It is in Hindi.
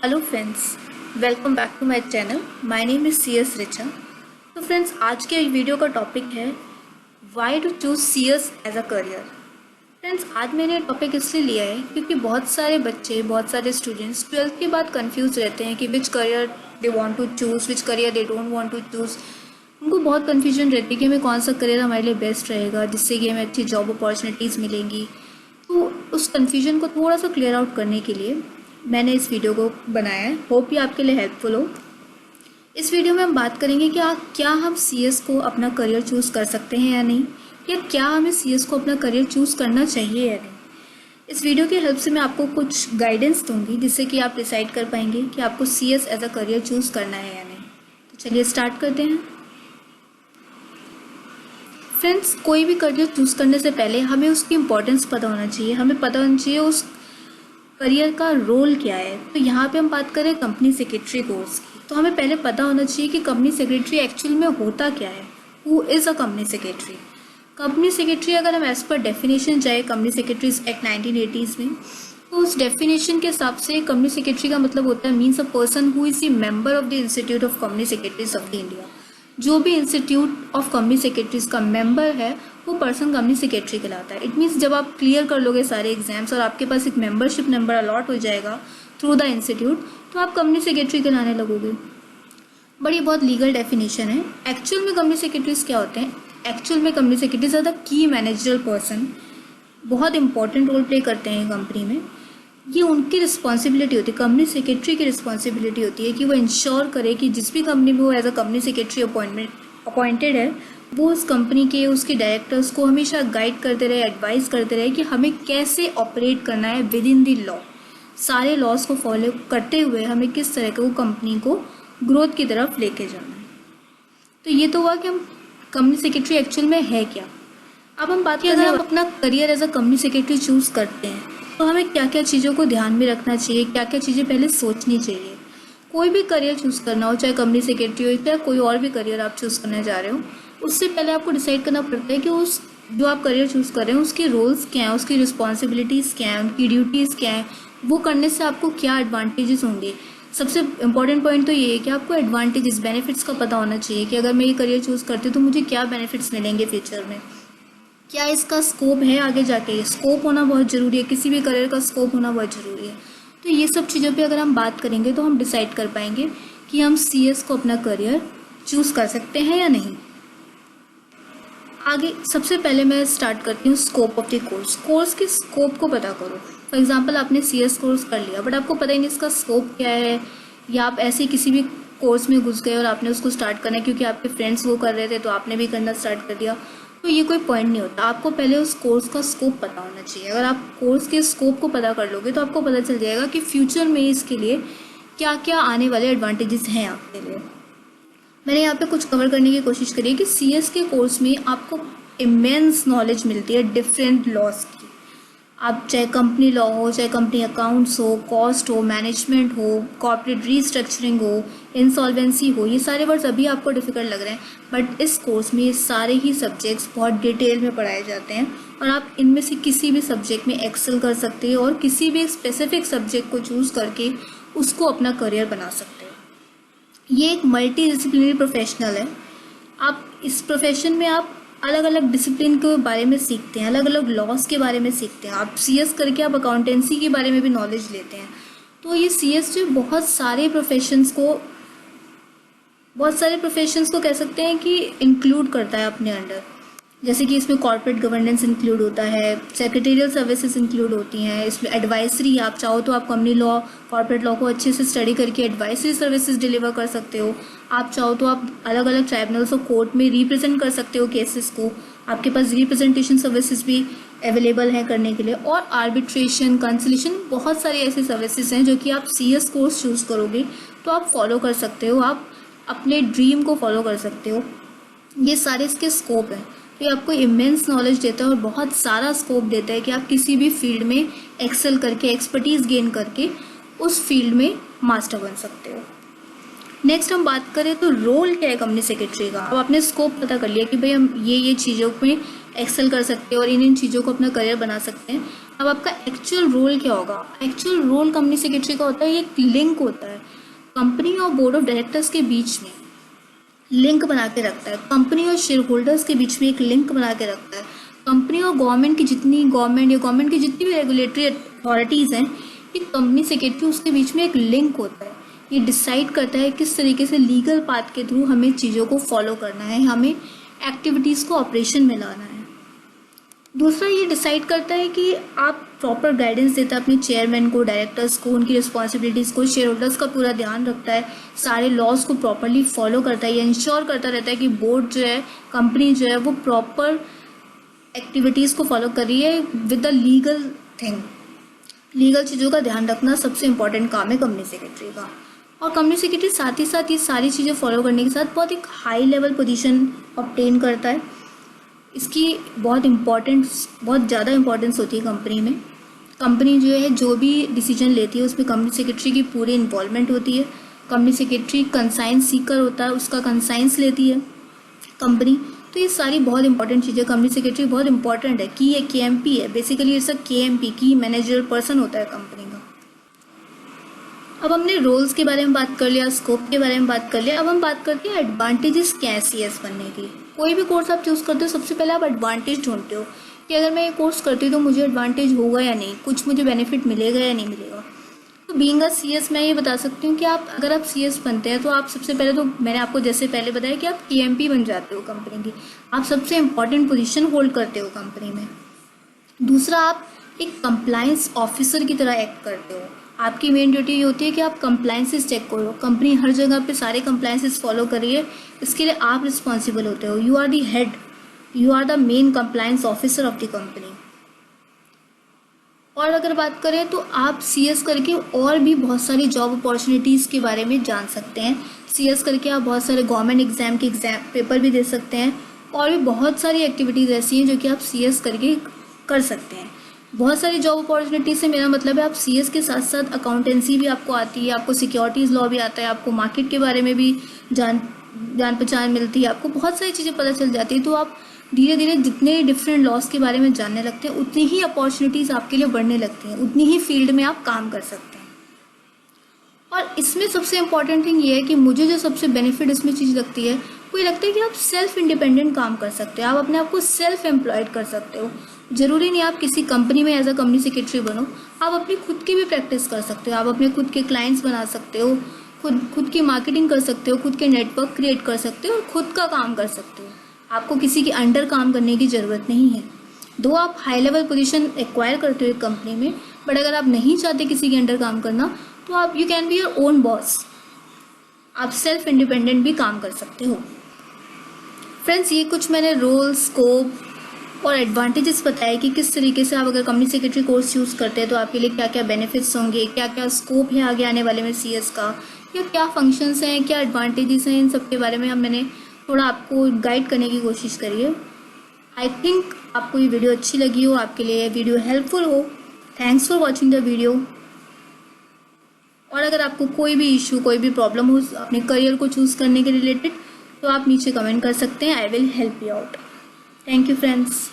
Hello friends, welcome back to my channel. My name is CS Richa. तो फ्रेंड्स, आज के वीडियो का टॉपिक है why to choose CS as a career. Friends, आज मैंने टॉपिक इसलिए लिया है क्योंकि बहुत सारे बच्चे, बहुत सारे स्टूडेंट्स 12th के बाद कंफ्यूज रहते हैं कि which career they want to choose, which career they don't want to choose. उनको बहुत कन्फ्यूजन रहती है कि हमें कौन सा करियर हमारे लिए बेस्ट रहेगा जिससे कि हमें अच्छी जॉब अपॉर्चुनिटीज़ मिलेंगी। तो उस कन्फ्यूजन को थोड़ा सा क्लियर आउट करने के लिए मैंने इस वीडियो को बनाया है। होप ये आपके लिए हेल्पफुल हो। इस वीडियो में हम बात करेंगे कि क्या हम CS को अपना करियर चूज़ कर सकते हैं या नहीं, या क्या हमें CS को अपना करियर चूज़ करना चाहिए या नहीं। इस वीडियो की हेल्प से मैं आपको कुछ गाइडेंस दूंगी जिससे कि आप डिसाइड कर पाएंगे कि आपको CS as a career choose करना है या नहीं। तो चलिए स्टार्ट करते हैं। फ्रेंड्स, कोई भी करियर चूज़ करने से पहले हमें उसकी इम्पोर्टेंस पता होना चाहिए। हमें पता होना चाहिए उस करियर का रोल क्या है। तो यहाँ पे हम बात करें कंपनी सेक्रेटरी कोर्स की, तो हमें पहले पता होना चाहिए कि कंपनी सेक्रेटरी एक्चुअल में होता क्या है। Who is a company secretary. Company secretary अगर हम एज पर डेफिनेशन जाए कंपनी सेक्रेटरीज एक्ट 1980s में, तो उस डेफिनेशन के हिसाब से कंपनी सेक्रेटरी का मतलब होता है means a person who is the member of the institute of company secretaries of the India. जो भी इंस्टीट्यूट ऑफ कंपनी सेक्रेटरीज का मेंबर है वो पर्सन कंपनी सेक्रेटरी कहलाता है। इट मीन्स जब आप क्लियर कर लोगे सारे एग्जाम्स और आपके पास एक मेंबरशिप नंबर अलॉट हो जाएगा थ्रू द इंस्टीट्यूट, तो आप कंपनी सेक्रेटरी कहलाने लगोगे। बड़ी बहुत लीगल डेफिनेशन है। एक्चुअल में कंपनी सेक्रेटरीज क्या होते हैं? एक्चुअल में company secretaries are the key managerial person. बहुत इंपॉर्टेंट रोल प्ले करते हैं कंपनी में। ये उनकी रिस्पॉन्सिबिलिटी होती है, कंपनी सेक्रेटरी की रिस्पॉन्सिबिलिटी होती है कि वो इंश्योर करे कि जिस भी कंपनी में वो as a company secretary appointed है वो उस कंपनी के उसके डायरेक्टर्स को हमेशा गाइड करते रहे, एडवाइस करते रहे कि हमें कैसे ऑपरेट करना है विद इन द लॉ। सारे लॉज को फॉलो करते हुए हमें किस तरह के वो कंपनी को ग्रोथ की तरफ लेके जाना है। तो ये तो हुआ कि हम कंपनी सेक्रेटरी एक्चुअल में है क्या। अब हम बात करें, अगर हम अपना career as a company secretary choose करते हैं तो हमें क्या क्या चीज़ों को ध्यान में रखना चाहिए, क्या क्या चीज़ें पहले सोचनी चाहिए। कोई भी करियर चूज़ करना हो, चाहे कंपनी सेक्रेटरी हो या कोई और भी करियर आप चूज़ करने जा रहे हो, उससे पहले आपको डिसाइड करना पड़ता है कि उस जो आप करियर चूज़ कर रहे हैं उसके रोल्स क्या हैं, उसकी रिस्पॉन्सिबिलिटीज़ क्या हैं, उनकी ड्यूटीज़ क्या हैं, वो करने से आपको क्या एडवांटेजेस होंगे। सबसे इंपॉर्टेंट पॉइंट तो ये है कि आपको एडवांटेजेस, बेनिफिट्स का पता होना चाहिए कि अगर मैं ये करियर चूज़ करती हूँ तो मुझे क्या बेनिफिट्स मिलेंगे फ्यूचर में, क्या इसका स्कोप है आगे जाके। स्कोप होना बहुत ज़रूरी है, किसी भी करियर का स्कोप होना बहुत ज़रूरी है। तो ये सब चीज़ों पे अगर हम बात करेंगे तो हम डिसाइड कर पाएंगे कि हम CS को अपना करियर चूज़ कर सकते हैं या नहीं। आगे सबसे पहले मैं स्टार्ट करती हूँ scope of the course. Course के स्कोप को पता करो। फॉर एग्जांपल, आपने CS कोर्स कर लिया बट आपको पता ही नहीं इसका स्कोप क्या है, या आप ऐसे ही किसी भी कोर्स में घुस गए और आपने उसको स्टार्ट करना है क्योंकि आपके फ्रेंड्स वो कर रहे थे तो आपने भी करना स्टार्ट कर दिया, तो ये कोई पॉइंट नहीं होता। आपको पहले उस कोर्स का स्कोप पता होना चाहिए। अगर आप कोर्स के स्कोप को पता कर लोगे तो आपको पता चल जाएगा कि फ्यूचर में इसके लिए क्या क्या आने वाले एडवांटेजेस हैं आपके लिए। मैंने यहाँ पे कुछ कवर करने की कोशिश करी है कि CS के कोर्स में आपको इमेंस नॉलेज मिलती है डिफरेंट लॉज की। आप चाहे कंपनी लॉ हो, चाहे कंपनी अकाउंट्स हो, कॉस्ट हो, मैनेजमेंट हो, कॉर्पोरेट रीस्ट्रक्चरिंग हो, इंसॉल्वेंसी हो, ये सारे वर्ड्स अभी आपको डिफ़िकल्ट लग रहे हैं बट इस कोर्स में ये सारे ही सब्जेक्ट्स बहुत डिटेल में पढ़ाए जाते हैं और आप इनमें से किसी भी सब्जेक्ट में एक्सेल कर सकते हो और किसी भी स्पेसिफिक सब्जेक्ट को चूज़ करके उसको अपना करियर बना सकते हो। ये एक मल्टी डिसिप्लिनरी प्रोफेशनल है। आप इस प्रोफेशन में आप अलग अलग डिसिप्लिन के बारे में सीखते हैं, अलग अलग लॉज के बारे में सीखते हैं। आप CS करके आप अकाउंटेंसी के बारे में भी नॉलेज लेते हैं। तो ये CS जो बहुत सारे प्रोफेशंस को कह सकते हैं कि इंक्लूड करता है अपने अंडर। जैसे कि इसमें कॉर्पोरेट गवर्नेंस इंक्लूड होता है, सेक्रेटेरियल सर्विसेज इंक्लूड होती हैं, इसमें एडवाइसरी, आप चाहो तो आप कंपनी लॉ, कॉर्पोरेट लॉ को अच्छे से स्टडी करके एडवाइसरी सर्विसेज डिलीवर कर सकते हो। आप चाहो तो आप अलग अलग ट्राइब्यूनल्स और कोर्ट में रिप्रेजेंट कर सकते हो केसेस को। आपके पास रिप्रेजेंटेशन सर्विसेज भी अवेलेबल हैं करने के लिए, और आर्बिट्रेशन, कंसलिएशन, बहुत सारी ऐसी सर्विसेज हैं जो कि आप CS कोर्स चूज़ करोगे तो आप फॉलो कर सकते हो, आप अपने ड्रीम को फॉलो कर सकते हो। ये सारे इसके स्कोप हैं। तो ये आपको इमेंस नॉलेज देता है और बहुत सारा स्कोप देता है कि आप किसी भी फील्ड में एक्सेल करके, एक्सपर्टीज़ गेन करके उस फील्ड में मास्टर बन सकते हो। नेक्स्ट हम बात करें तो रोल क्या है कंपनी सेक्रेटरी का। अब आपने स्कोप पता कर लिया कि भाई हम ये चीज़ों में एक्सेल कर सकते हैं और इन चीज़ों को अपना करियर बना सकते हैं, अब आपका एक्चुअल रोल क्या होगा? एक्चुअल रोल कंपनी सेक्रेटरी का होता है, ये एक लिंक होता है कंपनी और बोर्ड ऑफ डायरेक्टर्स के बीच में, लिंक बना के रखता है। कंपनी और शेयर होल्डर्स के बीच में एक लिंक बना के रखता है। कंपनी और गवर्नमेंट की जितनी गवर्नमेंट की जितनी भी रेगुलेटरी अथॉरिटीज़ हैं, ये कंपनी सेक्रेटरी उसके बीच में एक लिंक होता है। ये डिसाइड करता है किस तरीके से लीगल पाथ के थ्रू हमें चीज़ों को फॉलो करना है, हमें एक्टिविटीज़ को ऑपरेशन में लाना है। दूसरा, ये डिसाइड करता है कि आप प्रॉपर गाइडेंस देता है अपने चेयरमैन को, डायरेक्टर्स को, उनकी रिस्पॉन्सिबिलिटीज़ को, शेयर होल्डर्स का पूरा ध्यान रखता है, सारे लॉज को प्रॉपरली फॉलो करता है। ये इंश्योर करता रहता है कि बोर्ड जो है, कंपनी जो है, वो प्रॉपर एक्टिविटीज़ को फॉलो कर रही है with the legal thing. Legal चीज़ों का ध्यान रखना सबसे इंपॉर्टेंट काम है कंपनी सेक्रेटरी का। और कंपनी सेक्रेटरी साथ ही साथ ये सारी चीज़ें फॉलो करने के साथ बहुत एक हाई लेवल पोजीशन ऑब्टेन करता है। इसकी बहुत ज़्यादा इंपॉर्टेंस होती है कंपनी में। कंपनी जो है जो भी डिसीजन लेती है उसमें कंपनी सेक्रेटरी की पूरी इन्वॉल्वमेंट होती है। कंपनी सेक्रेटरी कंसाइंस सीकर होता है, उसका कंसाइंस लेती है कंपनी। तो ये सारी बहुत इंपॉर्टेंट चीज़ें, कंपनी सेक्रेटरी बहुत इंपॉर्टेंट है कि ये KMP है, बेसिकली इट्स अ KMP, की मैनेजरल पर्सन होता है कंपनी का। अब हमने रोल्स के बारे में बात कर लिया, स्कोप के बारे में बात कर लिया। अब हम बात करते हैं एडवांटेजेस क्या है CS बनने की। कोई भी कोर्स आप चूज़ करते हो, सबसे पहले आप एडवांटेज ढूंढते हो कि अगर मैं ये कोर्स करती हूँ तो मुझे एडवांटेज होगा या नहीं, कुछ मुझे बेनिफिट मिलेगा या नहीं मिलेगा। तो बीइंग अ CS मैं ये बता सकती हूँ कि अगर आप CS बनते हैं तो आप सबसे पहले, तो मैंने आपको जैसे पहले बताया कि आप KMP बन जाते हो कंपनी की, आप सबसे इम्पॉर्टेंट पोजीशन होल्ड करते हो कंपनी में। दूसरा, आप एक कंप्लायंस ऑफिसर की तरह एक्ट करते हो। आपकी मेन ड्यूटी ये होती है कि आप कंप्लायंसेस चेक करो, कंपनी हर जगह पे सारे कंप्लायंसेस फॉलो करिए, इसके लिए आप रिस्पॉन्सिबल होते हो। You are the head, you are the main compliance officer of the company. और अगर बात करें तो आप CS करके और भी बहुत सारी जॉब अपॉर्चुनिटीज़ के बारे में जान सकते हैं। CS करके आप बहुत सारे गवर्नमेंट एग्जाम के पेपर भी दे सकते हैं, और भी बहुत सारी एक्टिविटीज़ ऐसी हैं जो कि आप CS करके कर सकते हैं। बहुत सारी जॉब अपॉर्चुनिटीज से मेरा मतलब है आप CS के साथ साथ अकाउंटेंसी भी आपको आती है, आपको सिक्योरिटीज़ लॉ भी आता है, आपको मार्केट के बारे में भी जान पहचान मिलती है, आपको बहुत सारी चीज़ें पता चल जाती है। तो आप धीरे धीरे जितने डिफरेंट लॉज के बारे में जानने लगते हैं, उतनी ही अपॉर्चुनिटीज़ आपके लिए बढ़ने लगती हैं, उतनी ही फील्ड में आप काम कर सकते हैं। और इसमें सबसे इम्पॉर्टेंट थिंग ये है कि मुझे जो सबसे बेनिफिट इसमें चीज़ लगती है, वो ये लगता है कि आप सेल्फ इंडिपेंडेंट काम कर सकते हो, आप अपने आप को सेल्फ एम्प्लॉयड कर सकते हो। ज़रूरी नहीं आप किसी कंपनी में एज अ कंपनी सेक्रेटरी बनो, आप अपनी खुद की भी प्रैक्टिस कर सकते हो, आप अपने खुद के क्लाइंट्स बना सकते हो, खुद की मार्केटिंग कर सकते हो, खुद के नेटवर्क क्रिएट कर सकते हो और खुद का काम कर सकते हो। आपको किसी के अंडर काम करने की ज़रूरत नहीं है। दो आप हाई लेवल पोजीशन एक्वायर करते हो एक कंपनी में, बट अगर आप नहीं चाहते किसी के अंडर काम करना, तो आप you can be your own boss, आप सेल्फ इंडिपेंडेंट भी काम कर सकते हो। फ्रेंड्स, ये कुछ मैंने रोल, स्कोप और एडवांटेजेस बताए कि किस तरीके से आप अगर कंपनी सेक्रेटरी कोर्स चूज़ करते हैं तो आपके लिए क्या क्या बेनिफिट्स होंगे, क्या क्या स्कोप है आगे आने वाले में CS का, या क्या फंक्शंस हैं, क्या एडवांटेजेस हैं, इन सब के बारे में मैंने थोड़ा आपको गाइड करने की कोशिश करी है। आई थिंक आपको ये वीडियो अच्छी लगी हो, आपके लिए ये वीडियो हेल्पफुल हो। Thanks for watching the video. और अगर आपको कोई भी इशू, कोई भी प्रॉब्लम हो अपने करियर को चूज़ करने के रिलेटेड, तो आप नीचे कमेंट कर सकते हैं। I will help you out. Thank you friends.